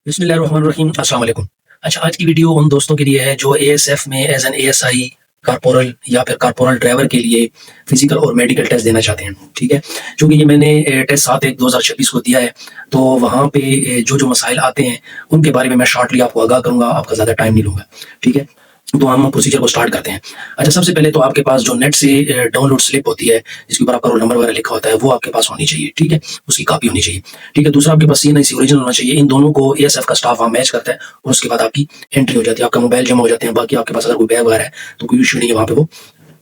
बिस्मिल्लाहिर्रहमानिर्रहीम, अस्सलाम वालेकुम। अच्छा, आज की वीडियो उन दोस्तों के लिए है जो एएसएफ में एज़ एन एएसआई, कॉर्पोरल या फिर कॉर्पोरल ड्राइवर के लिए फिज़िकल और मेडिकल टेस्ट देना चाहते हैं, ठीक है? चूँकि ये मैंने टेस्ट 7/1/2026 को दिया है, तो वहाँ पे जो-जो मसाइल आते हैं, उनके बारे में मैं शॉर्टली आपको आगाह करूँगा, आपका ज़्यादा टाइम नहीं लूँगा, ठीक है? तो हम प्रोसीजर को स्टार्ट करते हैं। अच्छा, सबसे पहले तो आपके पास जो नेट से डाउनलोड स्लिप होती है, जिसके ऊपर आपका रोल नंबर वगैरह लिखा होता है, वो आपके पास होनी चाहिए, ठीक है? उसकी कॉपी होनी चाहिए, ठीक है? दूसरा, आपके पास सीएनआईसी ओरिजिनल होना चाहिए। इन दोनों को एएसएफ का स्टाफ वहाँ मैच करता है और उसके बाद आपकी एंट्री हो जाती है, आपका मोबाइल जमा हो जाते हैं। बाकी आपके पास अगर कोई बैग वगैरह है, तो कोई इश्यू नहीं है, वहाँ पे वो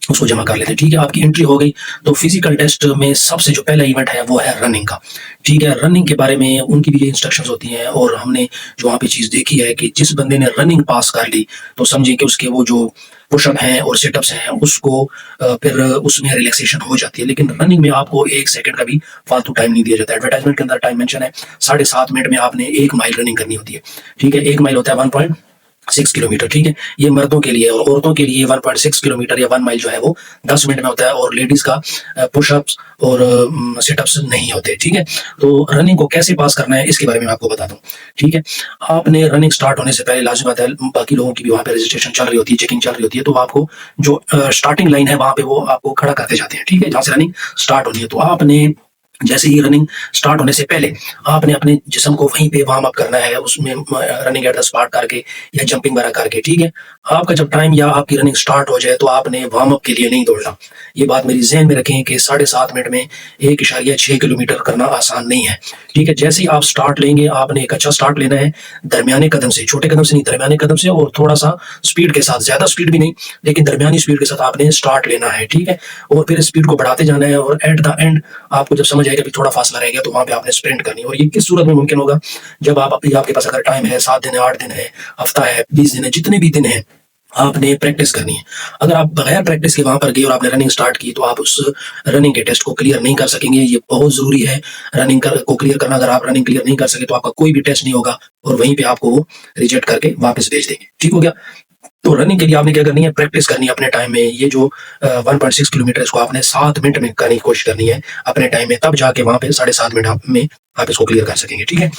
उसको जमा कर लेते हैं, ठीक है? आपकी एंट्री हो गई, तो फिजिकल टेस्ट में सबसे जो पहला इवेंट है, वो है रनिंग का, ठीक है? रनिंग के बारे में उनकी भी ये इंस्ट्रक्शंस होती हैं और हमने जो वहाँ पे चीज़ देखी है कि जिस बंदे ने रनिंग पास कर ली, तो समझिए कि उसके वो जो पुशअप हैं और सिटअप्स हैं, उसको फिर उसमें रिलैक्सेशन हो जाती है। लेकिन रनिंग में आपको 1 सेकंड का भी फालतू टाइम नहीं दिया जाता है। एडवर्टाइज़मेंट के अंदर टाइम मेंशन है, 7.5 मिनट में आपने 1 माइल रनिंग करनी होती है, ठीक है? 1 माइल होता है 1.6 किलोमीटर, ठीक है? ये मर्दों के लिए है और औरतों के लिए 1.6 किलोमीटर या 1 माइल जो है वो 10 मिनट में होता है और लेडीज़ का पुशअप्स और सिटअप्स नहीं होते, ठीक है? तो रनिंग को कैसे पास करना है, इसके बारे में मैं आपको बताता हूँ, ठीक है? आपने रनिंग स्टार्ट होने से पहले, लाज़िमी बात है, बाकी लोगों की भी वहाँ पे रजिस्ट्रेशन चल रही होती है, चेकिंग चल रही होती है, तो आपको जो स्टार्टिंग लाइन है, वहाँ पे वो आपको खड़ा करते जाते हैं, ठीक है? जहाँ से रनिंग स्टार्ट होनी है। तो आपने जैसे ही रनिंग स्टार्ट होने से पहले आपने अपने जिस्म को वहीं पे वार्म अप करना है, उसमें रनिंग एट द स्पॉट करके या जंपिंग वगैरह करके, ठीक है? आपका जब टाइम या आपकी रनिंग स्टार्ट हो जाए, तो आपने वार्म अप के लिए नहीं दौड़ना। ये बात मेरी ज़हन में रखें कि 7.5 मिनट में 1.6 किलोमीटर करना आसान नहीं है, ठीक है? जैसे ही आप स्टार्ट लेंगे, आपने एक अच्छा स्टार्ट लेना है, दरमियाने कदम से, छोटे कदम से नहीं, दरमियाने कदम से और थोड़ा-सा स्पीड के साथ, ज़्यादा स्पीड भी नहीं, लेकिन दरमियानी स्पीड के साथ आपने स्टार्ट लेना है, ठीक है? और फिर स्पीड को बढ़ाते जाना है और एट द एंड आपको जब समझ आएगा कि थोड़ा फासला रह गया, तो वहाँ पे आपने स्प्रिंट करनी है। और ये किस सूरत में मुमकिन होगा? जब आपके पास अगर टाइम है, 7 दिन है, 8 दिन है, हफ्ता है, 20 दिन है, जितने भी दिन हैं, आपने प्रैक्टिस करनी है। अगर आप बगैर प्रैक्टिस के वहाँ पर गए और आपने रनिंग स्टार्ट की, तो आप उस रनिंग के टेस्ट को क्लियर नहीं कर सकेंगे। ये बहुत ज़रूरी है रनिंग को क्लियर करना। अगर आप रनिंग क्लियर नहीं कर सके, तो आपका कोई भी टेस्ट नहीं होगा और वहीं पे आपको वो रिजेक्ट करके वापस भेज देंगे। ठीक हो गया? तो रनिंग के लिए आपने क्या करनी है? प्रैक्टिस करनी है अपने टाइम में। ये जो 1.6 किलोमीटर, इसको आपने 7 मिनट में करने की कोशिश करनी है अपने टाइम में, तब जाके वहाँ पे 7.5 मिनट में आप इसको क्लियर कर सकेंगे, ठीक है?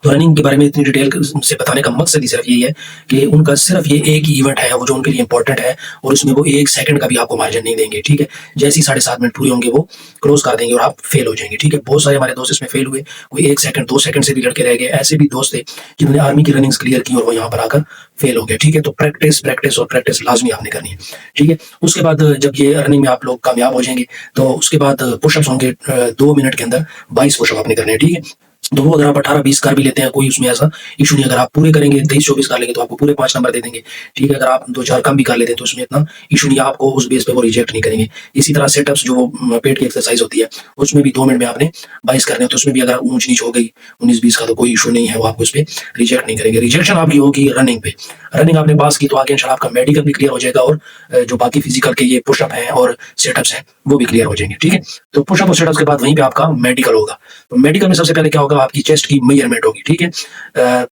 तो रनिंग के बारे में इतनी डिटेल से बताने का मकसद ही सिर्फ यही है कि उनका सिर्फ ये एक ही इवेंट है, वो जो उनके लिए इंपॉर्टेंट है और उसमें वो 1 सेकंड का भी आपको मार्जिन नहीं देंगे, ठीक है? जैसे ही 7.5 मिनट पूरे होंगे, वो क्लोज़ कर देंगे और आप फेल हो जाएँगे, ठीक है? बहुत सारे हमारे दोस्त इसमें फेल हुए, कोई 1 सेकंड, 2 सेकंड से भी लड़के रह गए। ऐसे भी दोस्त थे जिन्होंने आर्मी की रनिंग्स क्लियर की और वो यहाँ पर आकर फेल हो गए, ठीक है? तो प्रैक्टिस, प्रैक्टिस और प्रैक्टिस लाज़मी आपने करनी है, ठीक है? उसके बाद जब ये रनिंग में आप लोग कामयाब हो जाएँगे, तो उसके बाद पुशअप्स होंगे 2 मिनट के अंदर 22 पुशअप आपने करने हैं, ठीक है? तो वो अगर आप 18-20 कर भी लेते हैं, कोई उसमें ऐसा इश्यू नहीं। अगर आप पूरे करेंगे, 23-24 कर लेंगे, तो आपको पूरे 5 नंबर दे देंगे, ठीक है? अगर आप 2-4 कम भी कर लेते हैं, तो उसमें इतना इश्यू नहीं है, आपको उस बेस पे वो रिजेक्ट नहीं करेंगे। इसी तरह सेटअप्स, जो पेट की एक्सरसाइज होती है, उसमें भी 2 मिनट में आपने 22 करने हैं, तो उसमें भी अगर ऊँच-नीच हो गई 19-20 का, तो कोई इश्यू नहीं है, वो आपको उसपे रिजेक्ट नहीं करेंगे। रिजेक्शन आपकी होगी रनिंग पे। रनिंग आपने पास की, तो आगे इंशाल्लाह आपका मेडिकल भी क्लियर हो जाएगा और जो बाकी फिजिकल के ये पुशअप हैं और सेटअप्स हैं, वो भी क्लियर हो जाएँगे, ठीक है? तो पुशअप और सेटअप्स के बाद वहीं पे आपका मेडिकल होगा। तो मेडिकल में सबसे पहले क्या होगा? आपकी चेस्ट की मेजरमेंट होगी, ठीक है?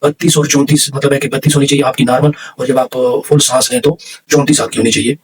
32 और 34, मतलब है कि 32 होनी चाहिए आपकी नॉर्मल, और जब आप फुल सांस लें, तो 34 आपकी होनी चाहिए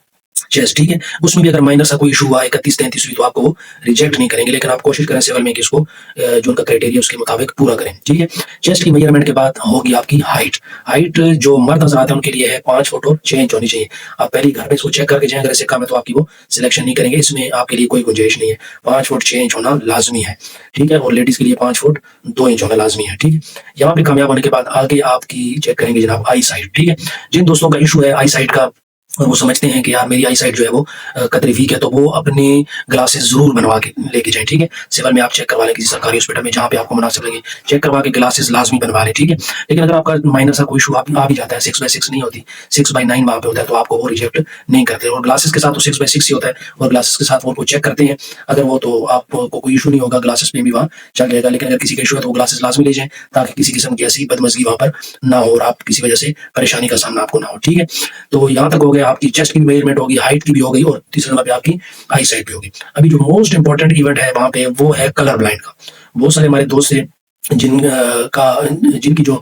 चेस्ट, ठीक है? उसमें भी अगर माइनर सा कोई इश्यू हुआ, 31-33 हुई, तो आपको वो रिजेक्ट नहीं करेंगे, लेकिन आप कोशिश करें सिविल में कि इसको जो उनका क्राइटेरिया उसके मुताबिक पूरा करें, ठीक है? चेस्ट की मेजरमेंट के बाद होगी आपकी हाइट। हाइट जो मर्द हज़रात हैं उनके लिए है 5 फुट और 6 इंच होनी चाहिए। आप पहले ही घर पे इसको चेक करके जाएँ, अगर इससे कम है तो आपकी वो सिलेक्शन नहीं करेंगे, इसमें आपके लिए कोई गुंजाइश नहीं है। 5 फुट 6 इंच होना लाज़मी है, ठीक है? और लेडीज़ के लिए 5 फुट 2 इंच होना लाज़मी है, ठीक है? यहाँ पे कामयाब होने के बाद आगे आपकी चेक करेंगे जनाब आई साइट, ठीक है? जिन दोस्तों का इश्यू है आई साइट का और वो समझते हैं कि यार मेरी आई साइट जो है वो कतरी वीक है, तो वो अपने ग्लासेस ज़रूर बनवा के लेके जाएँ, ठीक है? सिविल में आप चेक करवा लें किसी सरकारी हॉस्पिटल में, जहाँ पे आपको मुनासिब लगे, चेक करवा के ग्लासेस लाज़मी बनवा लें, ठीक है? लेकिन अगर आपका माइनर सा कोई इश्यू आ भी जाता है, 6/6 नहीं होती, 6/9 वहाँ पे होता है, तो आपको वो रिजेक्ट नहीं करते और ग्लासेस के साथ तो 6/6 ही होता है और ग्लासेस के साथ वो चेक करते हैं। अगर वो, तो आपको कोई इश्यू नहीं होगा, ग्लासेस में भी वहाँ चल जाएगा। लेकिन अगर किसी का इश्यू है, तो वो ग्लासेस लाज़मी ले जाएँ, ताकि किसी किस्म की ऐसी बदमज़गी वहाँ पर ना हो और आप किसी वजह से परेशानी का सामना आपको ना हो, ठीक है? तो यहाँ तक हो गया, आपकी चेस्ट की मेजरमेंट होगी, हाइट की भी हो गई और तीसरे नंबर पे आपकी आई साइट भी होगी। अभी जो मोस्ट इंपॉर्टेंट इवेंट है वहाँ पे, वो है कलर ब्लाइंड का। बहुत सारे हमारे दोस्त हैं जिनकी जो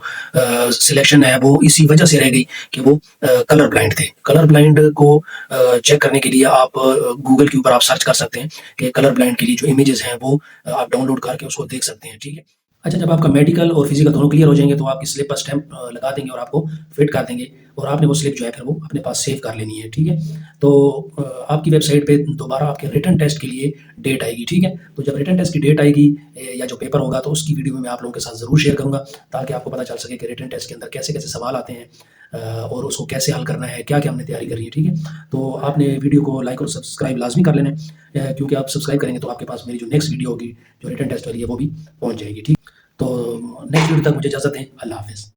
सिलेक्शन है वो इसी वजह से रह गई कि वो कलर ब्लाइंड थे। कलर ब्लाइंड को चेक करने के लिए आप गूगल के ऊपर आप सर्च कर सकते हैं कि कलर ब्लाइंड के लिए जो इमेजेस हैं, वो आप डाउनलोड करके उसको देख सकते हैं, ठीक है? अच्छा, जब आपका मेडिकल और फिजिकल दोनों क्लियर हो जाएंगे तो आपकी स्लिप पर स्टैंप लगा देंगे और आपको फिट कर देंगे और आपने वो स्लिप जो है फिर वो अपने पास सेव कर लेनी है, ठीक है। तो आपकी वेबसाइट पे दोबारा आपके रिटन टेस्ट के लिए डेट आएगी, ठीक है। तो जब रिटन टेस्ट की डेट आएगी या जो पेपर होगा तो उसकी वीडियो में मैं आप लोगों के साथ ज़रूर शेयर करूँगा, ताकि आपको पता चल सके कि रिटन टेस्ट के अंदर कैसे कैसे सवाल आते हैं और उसको कैसे हल करना है, क्या क्या हमने तैयारी करी है, ठीक है। तो आपने वीडियो को लाइक और सब्सक्राइब लाजमी कर लेना है, क्योंकि आप सब्सक्राइब करेंगे तो आपके पास मेरी जो नेक्स्ट वीडियो होगी जो रिटन टेस्ट वाली है वो भी पहुँच जाएगी, ठीक। तो नेक्स्ट वीडियो तक मुझे इजाज़त दें। अल्लाह हाफ़िज़।